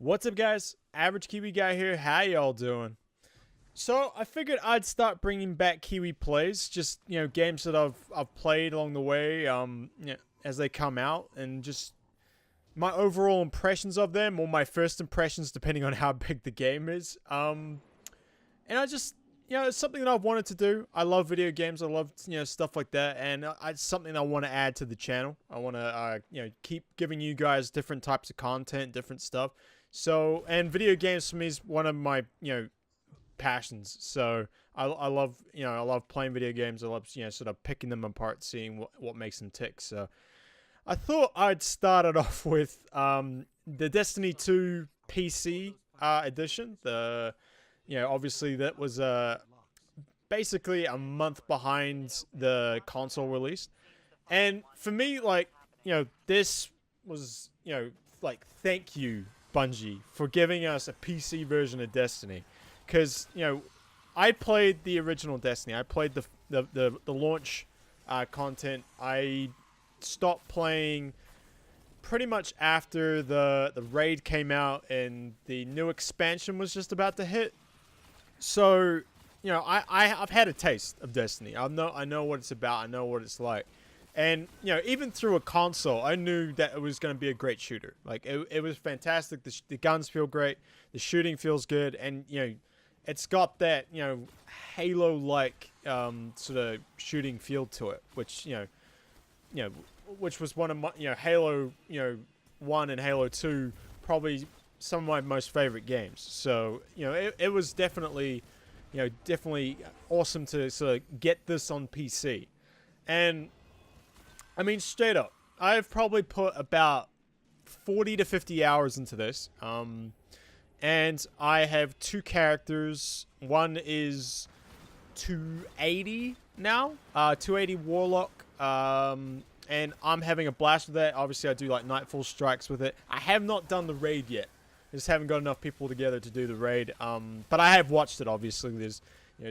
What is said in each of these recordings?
What's up, guys? Average Kiwi Guy here. How y'all doing? So I figured I'd start bringing back Kiwi plays, just games that I've played along the way, as they come out, and just my overall impressions of them, or my first impressions, depending on how big the game is. And I just, it's something that I've wanted to do. I love video games. I love stuff like that, and it's something I want to add to the channel. I want to keep giving you guys different types of content, different stuff. So, and video games for me is one of my, passions. So I love, I love playing video games. I love, sort of picking them apart, seeing what makes them tick. So I thought I'd start it off with, the Destiny 2 PC, edition. Obviously that was, basically a month behind the console release. And for me, this was, thank you, Bungie, for giving us a PC version of Destiny, because I played the original Destiny. I played the launch content. I stopped playing pretty much after the raid came out and the new expansion was just about to hit. So I've had a taste of Destiny. I know what it's about. I know what it's like. And, even through a console, I knew that it was going to be a great shooter. Like, it was fantastic. The guns feel great. The shooting feels good. And, it's got that, Halo-like sort of shooting feel to it, which, which was one of my, Halo, 1 and Halo 2, probably some of my most favorite games. So, it was definitely, definitely awesome to sort of get this on PC. And I mean, straight up, I've probably put about 40 to 50 hours into this. And I have two characters. One is 280 now, 280 Warlock. And I'm having a blast with that. Obviously, I do like Nightfall strikes with it. I have not done the raid yet. I just haven't got enough people together to do the raid. But I have watched it. Obviously, there's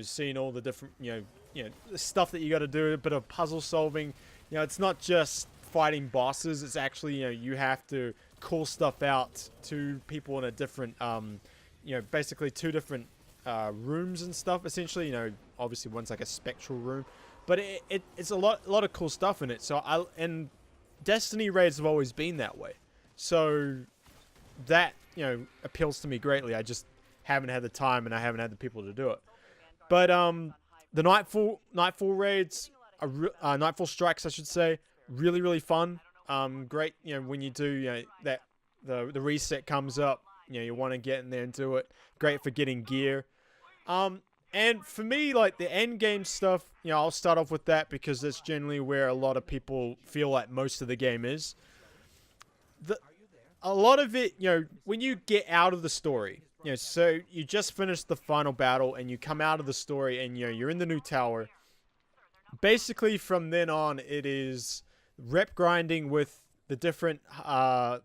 seeing all the different the stuff that you got to do, a bit of puzzle solving. It's not just fighting bosses. It's actually, you have to call stuff out to people in a different, basically two different rooms and stuff. Essentially, obviously one's like a spectral room, but it's a lot of cool stuff in it. So and Destiny raids have always been that way. So that appeals to me greatly. I just haven't had the time and I haven't had the people to do it. But the Nightfall raids. Nightfall strikes, I should say, really fun. Great, when you do that, the reset comes up, you want to get in there and do it. Great for getting gear. And for me, like the end game stuff, I'll start off with that because that's generally where a lot of people feel like most of the game is. A lot of it, when you get out of the story, so you just finished the final battle and you come out of the story and you're in the new tower. Basically, from then on, it is rep grinding with the different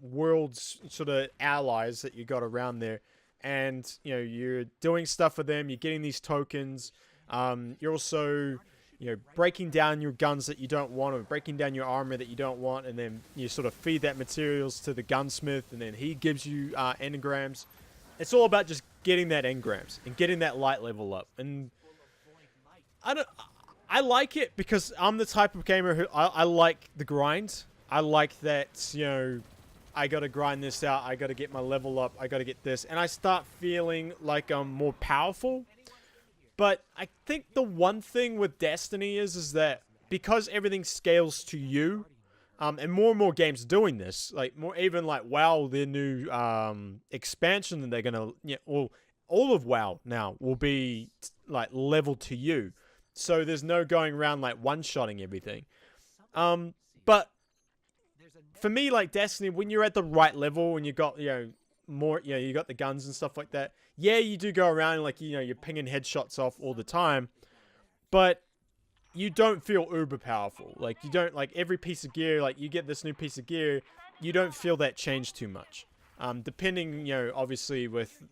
world's sort of allies that you got around there. And, you're doing stuff for them. You're getting these tokens. You're also, breaking down your guns that you don't want, or breaking down your armor that you don't want. And then you sort of feed that materials to the gunsmith. And then he gives you engrams. It's all about just getting that engrams and getting that light level up. And I like it because I'm the type of gamer who I like the grind. I like that, I gotta grind this out. I gotta get my level up. I gotta get this. And I start feeling like I'm more powerful. But I think the one thing with Destiny is that because everything scales to you, and more games are doing this, like even like WoW, their new expansion that they're gonna, all of WoW now will be like leveled to you. So there's no going around like one-shotting everything. But for me, like Destiny, when you're at the right level and you got, more, you got the guns and stuff like that. Yeah, you do go around and like, you're pinging headshots off all the time. But you don't feel uber powerful. Like you don't, like every piece of gear, like you get this new piece of gear, you don't feel that change too much. Depending, obviously with,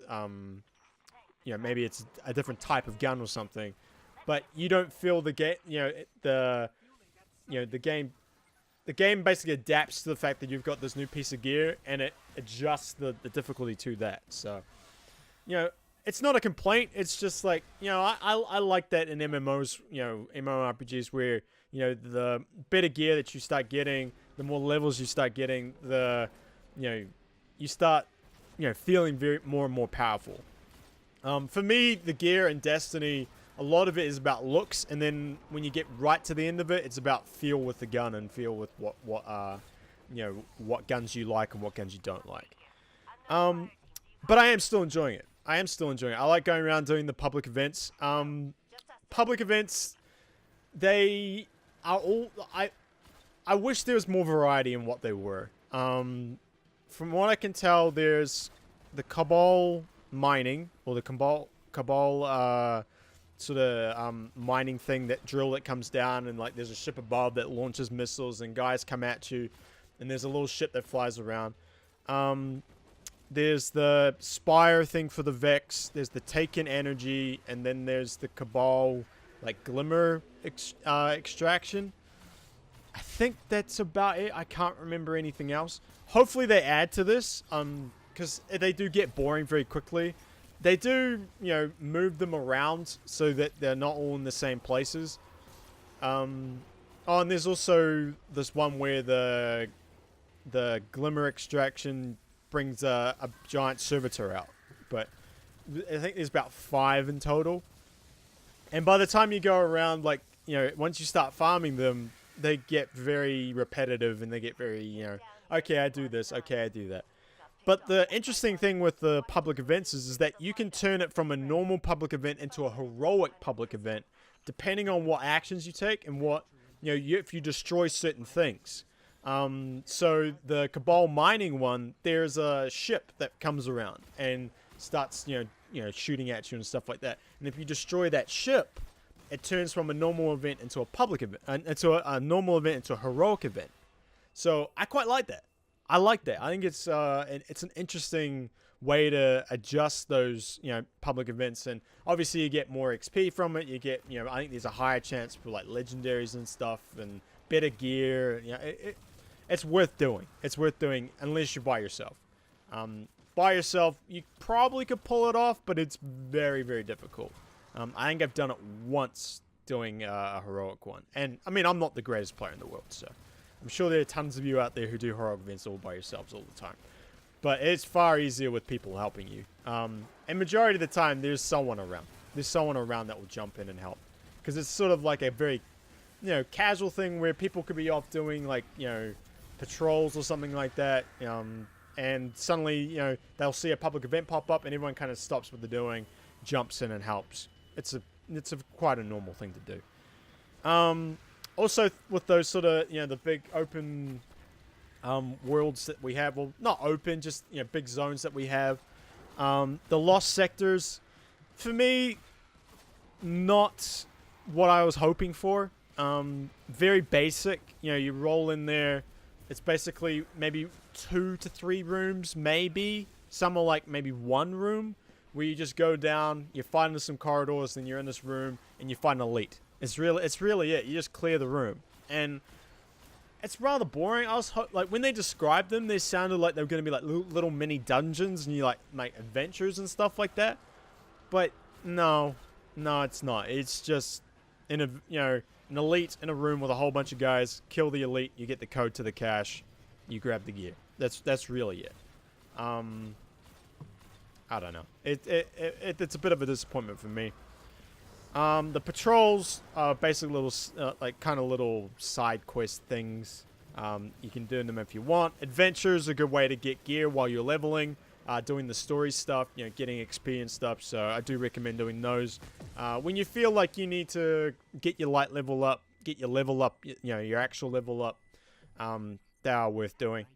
maybe it's a different type of gun or something. But you don't feel the game, the game the game basically adapts to the fact that you've got this new piece of gear, and it adjusts the difficulty to that. So, you know, it's not a complaint. It's just like, you know, I like that in MMOs, you know, MMORPGs where, you know, the better gear that you start getting, the more levels you start getting, the, you know, you start, you know, feeling more and more powerful. For me, the gear in Destiny, a lot of it is about looks, and then when you get right to the end of it, it's about feel with the gun and feel with you know, what guns you like and what guns you don't like. But I am still enjoying it. I like going around doing the public events. Public events, they are all... I wish there was more variety in what they were. From what I can tell, there's the Cabal mining, or the Cabal sort of mining thing, that drill that comes down, and like there's a ship above that launches missiles and guys come at you, and there's a little ship that flies around. There's the Spire thing for the Vex, there's the Taken energy, and then there's the Cabal like Glimmer extraction. I think that's about it. I can't remember anything else. Hopefully they add to this, because they do get boring very quickly. They do, you know, move them around so that they're not all in the same places. Oh, and there's also this one where the Glimmer extraction brings a giant servitor out. But I think there's about 5 in total. And by the time you go around, like, you know, once you start farming them, they get very repetitive, and they get very, you know, okay, I do this, okay, I do that. But the interesting thing with the public events is that you can turn it from a normal public event into a heroic public event, depending on what actions you take and what, you know, if you destroy certain things. So the Cabal mining one, there's a ship that comes around and starts, you know, shooting at you and stuff like that. And if you destroy that ship, it turns from a normal event into a public event, into a normal event into a heroic event. So I quite like that. I like that. I think it's an interesting way to adjust those, you know, public events, and obviously you get more XP from it. You get, you know, I think there's a higher chance for like legendaries and stuff and better gear. You know, it's worth doing. It's worth doing unless you're by yourself. By yourself, you probably could pull it off, but it's very, very difficult. I think I've done it once doing a heroic one, and I mean, I'm not the greatest player in the world, so I'm sure there are tons of you out there who do heroic events all by yourselves all the time. But it's far easier with people helping you. And majority of the time, there's someone around. There's someone around that will jump in and help. Because it's sort of like a very, you know, casual thing where people could be off doing, like, you know, patrols or something like that. And suddenly, you know, they'll see a public event pop up and everyone kind of stops what they're doing, jumps in and helps. It's quite a normal thing to do. Also, with those sort of, you know, the big open worlds that we have, well, not open, just, you know, big zones that we have. The lost sectors, for me, not what I was hoping for. Very basic. You know, you roll in there. It's basically maybe 2 to 3 rooms, maybe. Some are like maybe 1 room, where you just go down, you find into some corridors, and you're in this room, and you find elite. It's really it. You just clear the room, and it's rather boring. I was like, when they described them, they sounded like they were going to be like little mini dungeons, and you like make adventures and stuff like that. But no, it's not. It's just in a, you know, an elite in a room with a whole bunch of guys. Kill the elite, you get the code to the cache, you grab the gear. That's really it. I don't know. It's a bit of a disappointment for me. The patrols are basically little, like kind of little side quest things. You can do them if you want. Adventures are a good way to get gear while you're leveling, doing the story stuff, you know, getting XP and stuff. So I do recommend doing those. When you feel like you need to get your light level up, get your level up, you know, your actual level up, they are worth doing.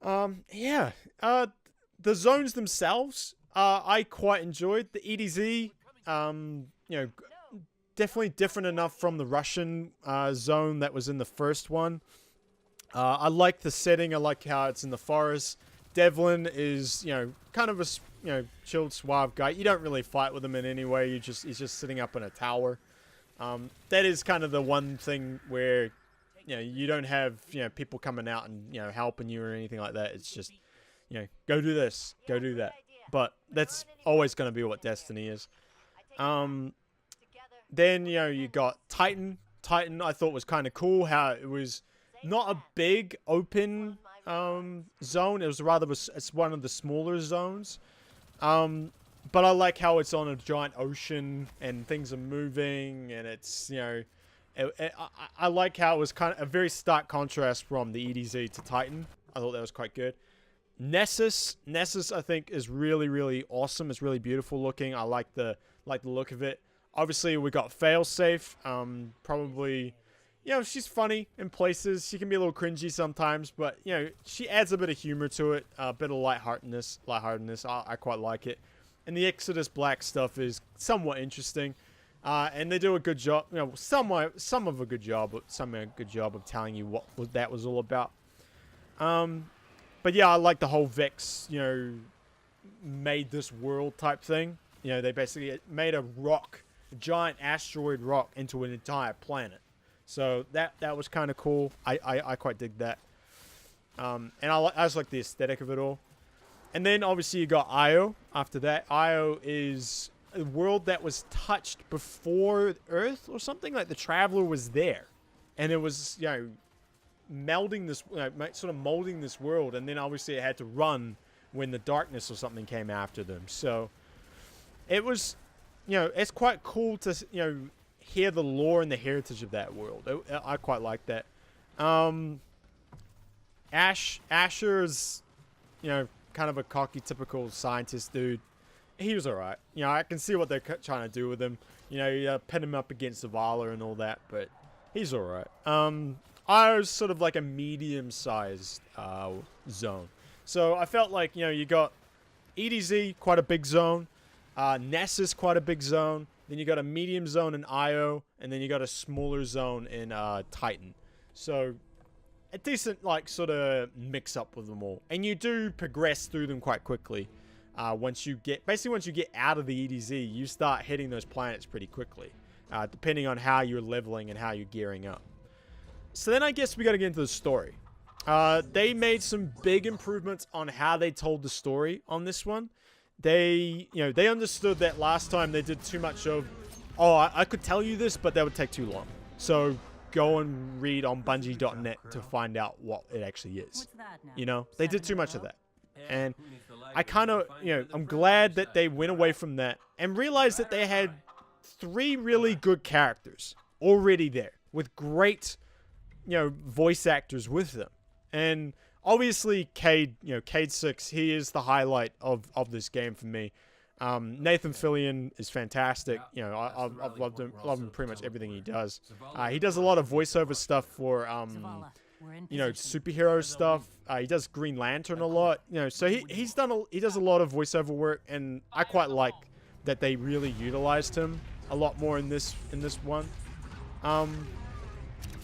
Yeah. The zones themselves, I quite enjoyed. The EDZ, you know, definitely different enough from the Russian zone that was in the first one. I like the setting. I like how it's in the forest. Devlin is, you know, kind of a, you know, chilled, suave guy. You don't really fight with him in any way. He's just sitting up in a tower. That is kind of the one thing where, you you know, you don't have, you know, people coming out and, you know, helping you or anything like that. It's just, you know, go do this, go do that. But that's always going to be what Destiny is. Then, you know, you got Titan. Titan I thought was kind of cool how it was not a big open zone. It was rather, it's one of the smaller zones. But I like how it's on a giant ocean and things are moving and it's, you know, I like how it was kind of a very stark contrast from the EDZ to Titan. I thought that was quite good. Nessus I think is really, really awesome. It's really beautiful looking. I like the look of it. Obviously, we got Failsafe. Probably, you know, she's funny in places. She can be a little cringy sometimes, but, you know, she adds a bit of humor to it, a bit of lightheartedness. I quite like it. And the Exodus Black stuff is somewhat interesting. And they do a good job, you know, some of a good job of telling you what that was all about. But yeah, I like the whole Vex, you know, made this world type thing. You know, they basically made a rock, a giant asteroid rock into an entire planet. So that was kind of cool. I quite dig that. And I just like the aesthetic of it all. And then obviously you got Io after that. Io is a world that was touched before Earth or something. Like the Traveler was there. And it was, you know, melding this, you know, sort of molding this world. And then obviously it had to run when the darkness or something came after them. So it was, you know, it's quite cool to, you know, hear the lore and the heritage of that world. I quite like that. Asher's, you know, kind of a cocky, typical scientist dude. He was alright. You know, I can see what they're trying to do with him. You know, you pin him up against Zavala and all that, but he's alright. I was sort of like a medium-sized zone. So I felt like, you know, you got EDZ, quite a big zone. Nessus, quite a big zone. Then you got a medium zone in Io, and then you got a smaller zone in Titan. So a decent, like, sort of mix-up with them all. And you do progress through them quite quickly. Once you get out of the EDZ, you start hitting those planets pretty quickly. Depending on how you're leveling and how you're gearing up. So then I guess we got to get into the story. They made some big improvements on how they told the story on this one. They understood that last time they did too much of, oh, I could tell you this, but that would take too long. So go and read on Bungie.net to find out what it actually is. You know, they did too much of that. And I kind of, you know, I'm glad that they went away from that and realized that they had 3 really good characters already there with great, you know, voice actors with them. And obviously Cade 6, he is the highlight of this game for me. Nathan Fillion is fantastic. You know, I've loved him pretty much everything he does. He does a lot of voiceover stuff for you know, superhero stuff. He does Green Lantern a lot. You know, so he does a lot of voiceover work, and I quite like that they really utilized him a lot more in this one.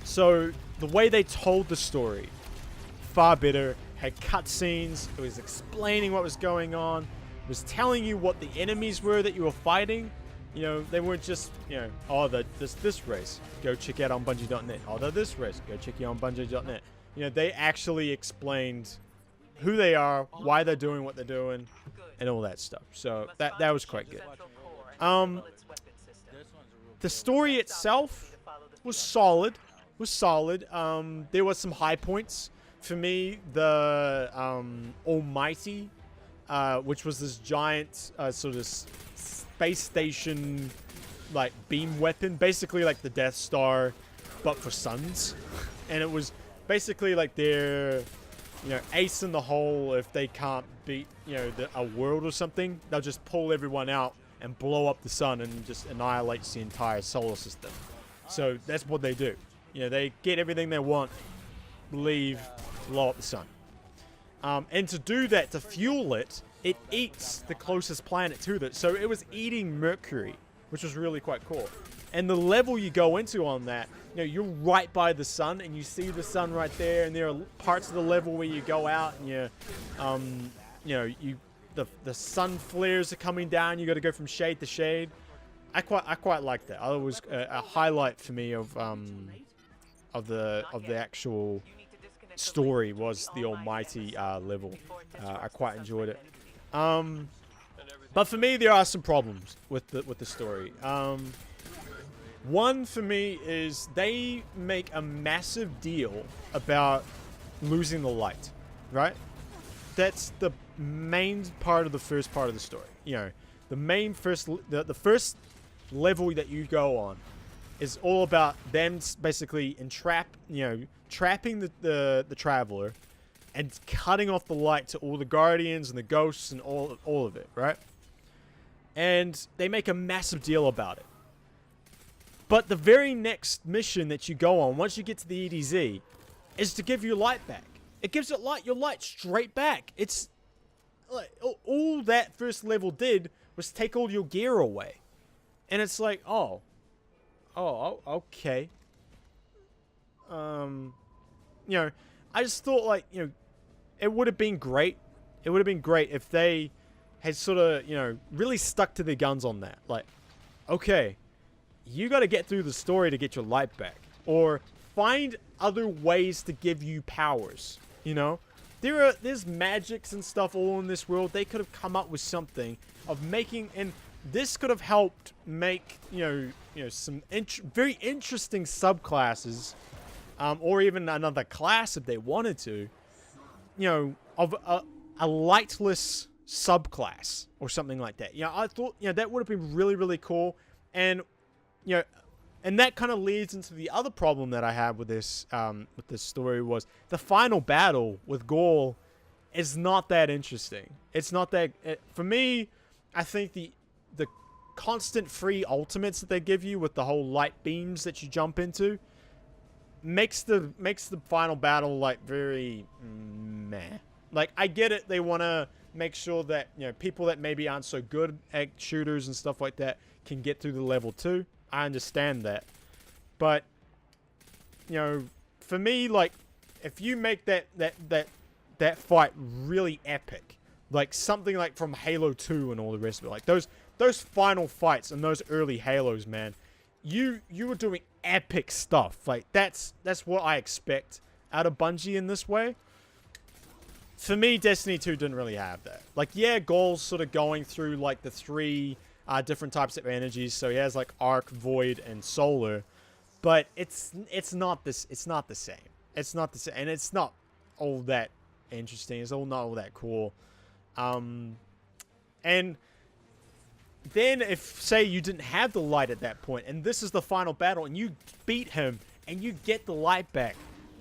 So the way they told the story, far better. Had cutscenes. It was explaining what was going on. It was telling you what the enemies were that you were fighting. You know, they weren't just, you know, oh, this race, go check out on Bungie.net. Oh, this race, go check out on Bungie.net. You know, they actually explained who they are, why they're doing what they're doing, and all that stuff. So that was quite good. The story itself was solid. There was some high points. For me, the Almighty, which was this giant sort of space station, like, beam weapon, basically like the Death Star, but for suns. And it was basically like their, you know, ace in the hole. If they can't beat, you know, a world or something, they'll just pull everyone out and blow up the sun and just annihilates the entire solar system. So that's what they do. You know, they get everything they want, leave, blow up the sun. And to do that, to fuel it, it eats the closest planet to it. So it was eating Mercury, which was really quite cool. And the level you go into on that, you know, you're right by the sun, and you see the sun right there. And there are parts of the level where you go out, and you know, the sun flares are coming down. You got to go from shade to shade. I quite like that. It was a highlight for me of the actual story was the almighty level. I quite enjoyed it. But for me, there are some problems with the story. One for me is they make a massive deal about losing the light, right? That's the main part of the first part of the story. You know, the first level that you go on is all about them basically trapping the traveler and cutting off the light to all the guardians and the ghosts and all of it, right? And they make a massive deal about it. But the very next mission that you go on, once you get to the EDZ, is to give your light back. It gives your light straight back. It's like all that first level did was take all your gear away. And it's like, oh, okay. You know, I just thought, like, you know, it would have been great. It would have been great if they had sort of, you know, really stuck to their guns on that. Like, okay, you got to get through the story to get your light back, or find other ways to give you powers. You know, there's magics and stuff all in this world. They could have come up with something of making, and this could have helped make you know some very interesting subclasses, or even another class if they wanted to. You know, of a lightless subclass or something like that. You know, I thought, you know, that would have been really, really cool. And, you know, and that kind of leads into the other problem that I have with this story was the final battle with Gaul is not that interesting. It's not that, for me, I think the constant free ultimates that they give you with the whole light beams that you jump into makes the final battle like very meh. Like, I get it, they want to make sure that, you know, people that maybe aren't so good at shooters and stuff like that can get through the level 2. I understand that. But, you know, for me, like, if you make that fight really epic, like something like from Halo 2 and all the rest of it, like those final fights and those early Halos, man, you were doing epic stuff. Like, that's what I expect out of Bungie in this way. For me, Destiny 2 didn't really have that. Like, yeah, Gaul's sort of going through, like, the 3 different types of energies. So he has, like, Arc, Void, and Solar. But it's not the same. It's not the same. And it's not all that interesting. It's all not all that cool. And then if, say, you didn't have the light at that point, and this is the final battle, and you beat him, and you get the light back,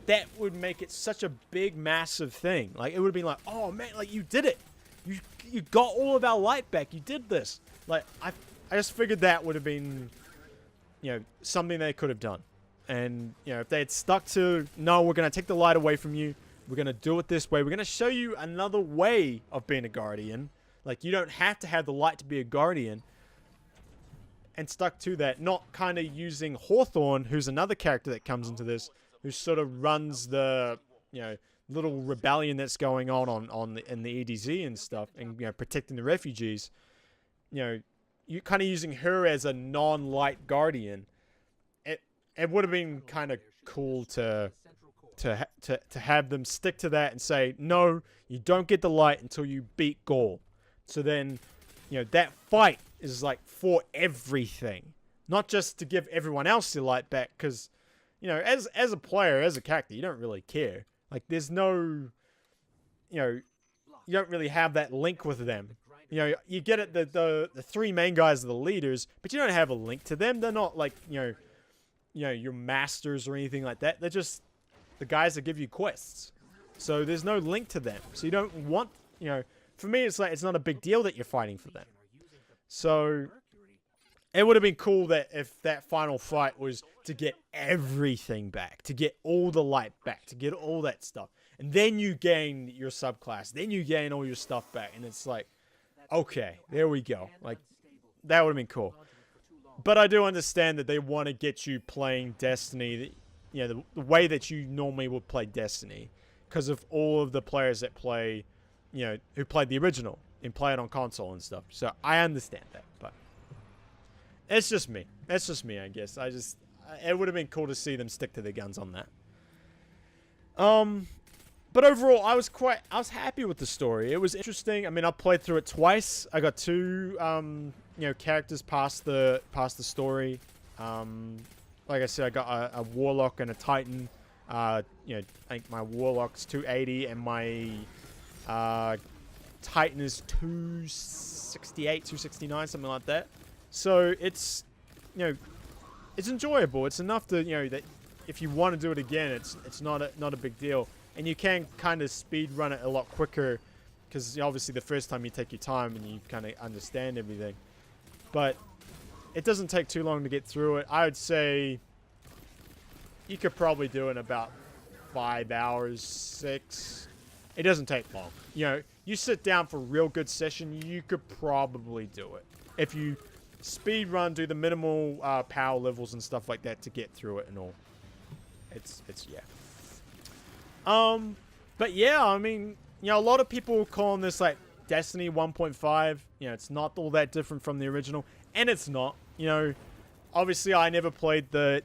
that would make it such a big, massive thing. Like, it would have been like, oh, man, like, you did it. You got all of our light back. You did this. Like, I just figured that would have been, you know, something they could have done. And, you know, if they had stuck to, no, we're going to take the light away from you. We're going to do it this way. We're going to show you another way of being a Guardian. Like, you don't have to have the light to be a Guardian. And stuck to that. Not kind of using Hawthorne, who's another character that comes into this, who sort of runs the, you know, little rebellion that's going on in the EDZ and stuff, and, you know, protecting the refugees. You know, you kind of using her as a non-light Guardian. It would have been kind of cool to have them stick to that and say, no, you don't get the light until you beat Gaul. So then, you know, that fight is like for everything, not just to give everyone else the light back. Because, you know, as a player, as a character, you don't really care. Like, there's no, you know, you don't really have that link with them. You know, you get it, the 3 main guys are the leaders, but you don't have a link to them. They're not like, you know, your masters or anything like that. They're just the guys that give you quests. So there's no link to them. So you don't want, you know, for me, it's like, it's not a big deal that you're fighting for them. So it would have been cool that if that final fight was to get everything back, to get all the light back, to get all that stuff. And then you gain your subclass. Then you gain all your stuff back. And it's like, okay, there we go. Like, that would have been cool. But I do understand that they want to get you playing Destiny, you know, the way that you normally would play Destiny. Because of all of the players that play, you know, who played the original and play it on console and stuff. So I understand that, but it's just me. That's just me, I guess. it would have been cool to see them stick to their guns on that. But overall, I was happy with the story. It was interesting. I mean, I played through it twice. I got two, characters past the story. Like I said, I got a warlock and a titan. I think my warlock's 280 and my titan is 268, 269, something like that. So it's, it's enjoyable. It's enough to, that if you want to do it again, it's not a big deal. And you can kind of speed run it a lot quicker because obviously the first time you take your time and you kind of understand everything. But it doesn't take too long to get through it. I would say you could probably do it in about 5 hours, 6. It doesn't take long. You sit down for a real good session, you could probably do it. If you speed run, do the minimal power levels and stuff like that to get through it and all. It's yeah. But yeah, I mean, a lot of people are calling this like Destiny 1.5. It's not all that different from the original, and it's not. Obviously I never played the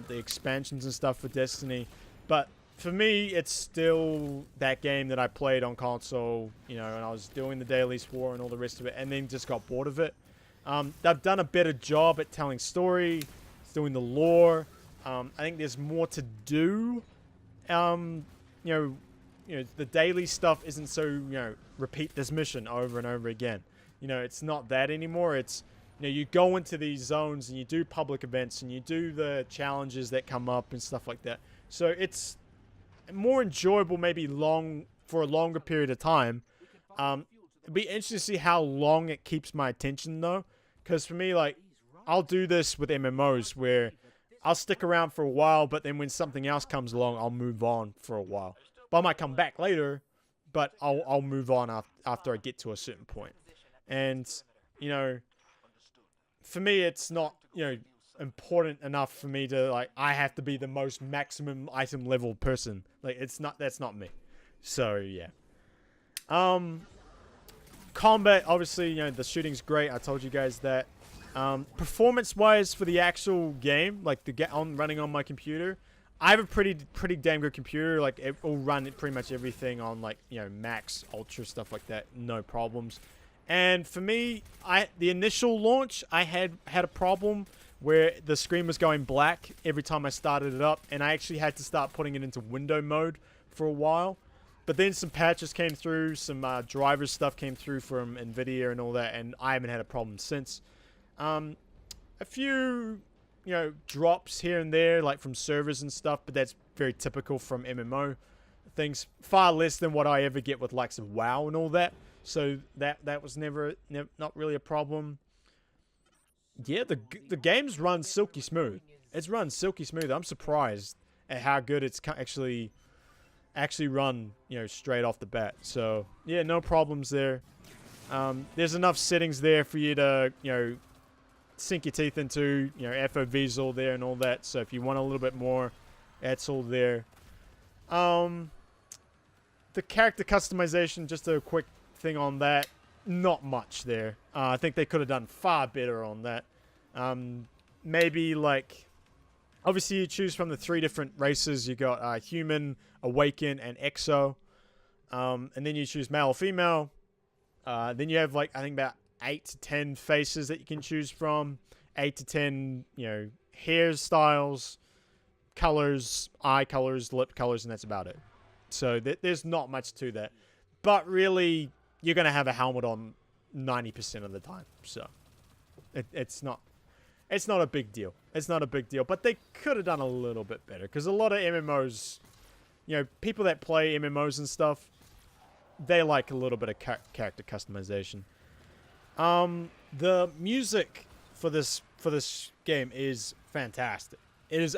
the expansions and stuff for Destiny, but for me it's still that game that I played on console, and I was doing the Daily War and all the rest of it, and then just got bored of it. They've done a better job at telling story, doing the lore. I think there's more to do. The daily stuff isn't so, repeat this mission over and over again. It's not that anymore. It's, you go into these zones and you do public events and you do the challenges that come up and stuff like that. So it's more enjoyable, maybe for a longer period of time. It'd be interesting to see how long it keeps my attention though. Because for me, like, I'll do this with MMOs where I'll stick around for a while, but then when something else comes along, I'll move on for a while. But I might come back later, but I'll move on after I get to a certain point. And, for me, it's not, important enough for me to, like, I have to be the most maximum item level person. Like, that's not me. So, yeah. Combat, obviously, the shooting's great. I told you guys that. Performance-wise for the actual game, like running on my computer, I have a pretty damn good computer. Like, it will run pretty much everything on, like, max, ultra, stuff like that, no problems. And for me, the initial launch, I had a problem where the screen was going black every time I started it up, and I actually had to start putting it into window mode for a while. But then some patches came through, some driver stuff came through from NVIDIA and all that, and I haven't had a problem since. A few, drops here and there, like from servers and stuff, but that's very typical from MMO things. Far less than what I ever get with likes of WoW and all that. So that was never not really a problem. Yeah, the game's run silky smooth. It's run silky smooth. I'm surprised at how good it's actually run, straight off the bat. So yeah, no problems there. There's enough settings there for you to, sink your teeth into. FOV's all there and all that. So if you want a little bit more, that's all there. The character customization, just a quick thing on that. Not much there. I think they could have done far better on that. Maybe like, obviously you choose from the 3 different races. You got human, awaken, and exo. And then you choose male or female. Then you have, like, I think about 8 to 10 faces that you can choose from. 8 to 10, hairstyles, colors, eye colors, lip colors, and that's about it. So there's not much to that. But really, you're going to have a helmet on 90% of the time. So it's not a big deal. It's not a big deal. But they could have done a little bit better. Because a lot of MMOs, people that play MMOs and stuff, they like a little bit of character customization. The music for this game is fantastic. It's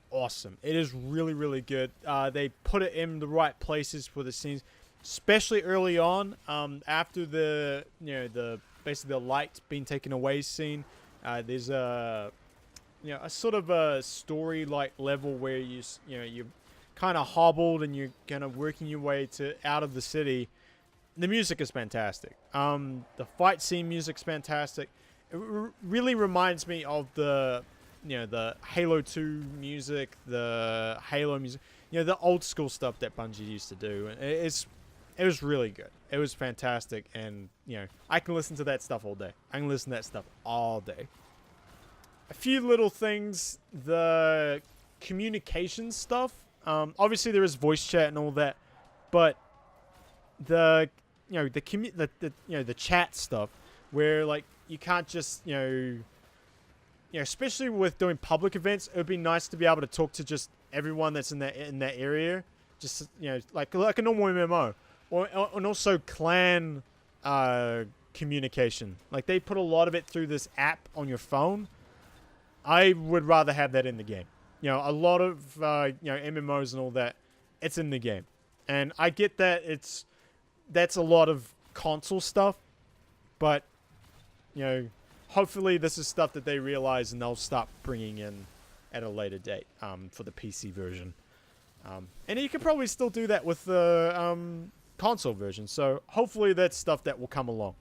awesome. It is really, really good. They put it in the right places for the scenes, especially early on. After the basically the light being taken away scene, there's a sort of a story like level where you're kind of hobbled and you're kind of working your way out of the city. The music is fantastic. The fight scene music's fantastic. It really reminds me of the the Halo 2 music, the Halo music, the old school stuff that Bungie used to do. It was really good. It was fantastic, and I can listen to that stuff all day. I can listen to that stuff all day. A few little things, the communication stuff. Obviously there is voice chat and all that, but the chat stuff where like you can't just especially with doing public events, it would be nice to be able to talk to just everyone that's in that area, just like a normal MMO, and also clan communication. Like they put a lot of it through this app on your phone. I would rather have that in the game. A lot of MMOs and all that, it's in the game, and I get that that's a lot of console stuff, but hopefully this is stuff that they realize and they'll start bringing in at a later date for the PC version. And you can probably still do that with the console version, so hopefully that's stuff that will come along.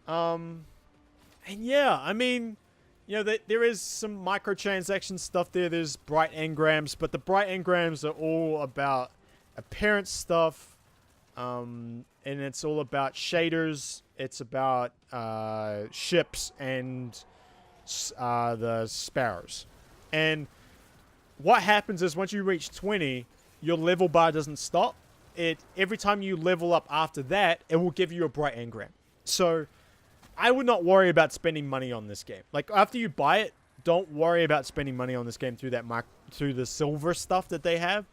And yeah, I mean, there is some microtransaction stuff there. There's bright engrams, but the bright engrams are all about appearance stuff, and it's all about shaders. It's about ships and the sparrows. And what happens is once you reach 20, your level bar doesn't stop. Every time you level up after that, it will give you a bright engram. So I would not worry about spending money on this game. Like after you buy it, don't worry about spending money on this game through the silver stuff that they have.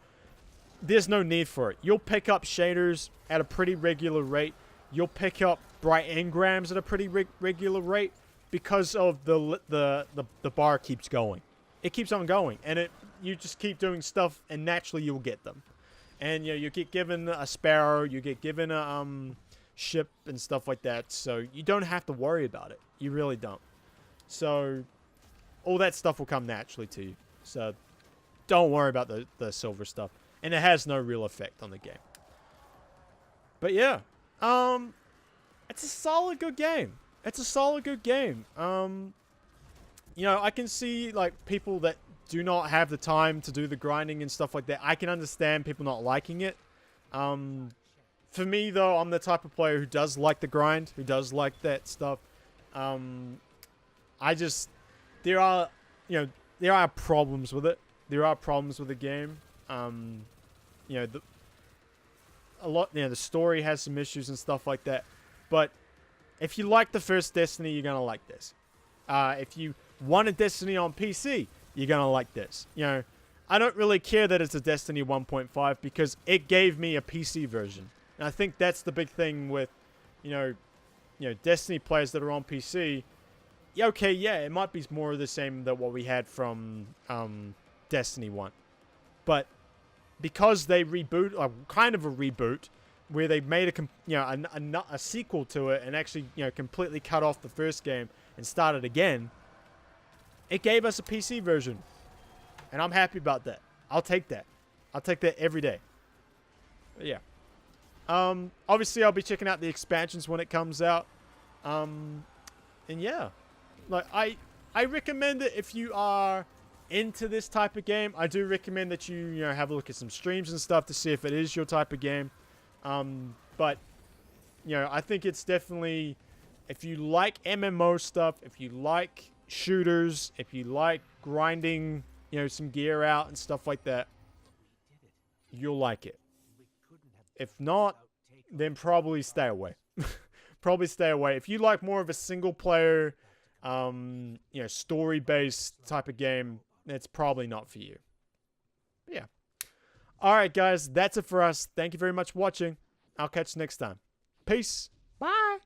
There's no need for it. You'll pick up shaders at a pretty regular rate. You'll pick up bright engrams at a pretty regular rate because of the bar keeps going. It keeps on going, and you just keep doing stuff, and naturally you'll get them. And you get given a sparrow, you get given a ship and stuff like that, so you don't have to worry about it. You really don't. So all that stuff will come naturally to you. So don't worry about the silver stuff, and it has no real effect on the game. But yeah, it's a solid good game. It's a solid good game. I can see like people that do not have the time to do the grinding and stuff like that. I can understand people not liking it. For me, though, I'm the type of player who does like the grind, who does like that stuff. There are problems with it. There are problems with the game. The story has some issues and stuff like that. But if you like the first Destiny, you're gonna like this. If you wanted Destiny on PC, you're gonna like this. I don't really care that it's a Destiny 1.5 because it gave me a PC version. And I think that's the big thing with, Destiny players that are on PC. Okay, yeah, it might be more of the same than what we had from Destiny 1. But because they reboot, or kind of a reboot, where they made a sequel to it and actually completely cut off the first game and started again, it gave us a PC version. And I'm happy about that. I'll take that. I'll take that every day. But yeah. Obviously, I'll be checking out the expansions when it comes out. And yeah. Like, I recommend it if you are into this type of game. I do recommend that you have a look at some streams and stuff to see if it is your type of game. But, I think it's definitely, if you like MMO stuff, if you like shooters, if you like grinding, some gear out and stuff like that, you'll like it. If not, then probably stay away. Probably stay away. If you like more of a single player, story-based type of game, it's probably not for you. But yeah. Alright, guys, that's it for us. Thank you very much for watching. I'll catch you next time. Peace. Bye.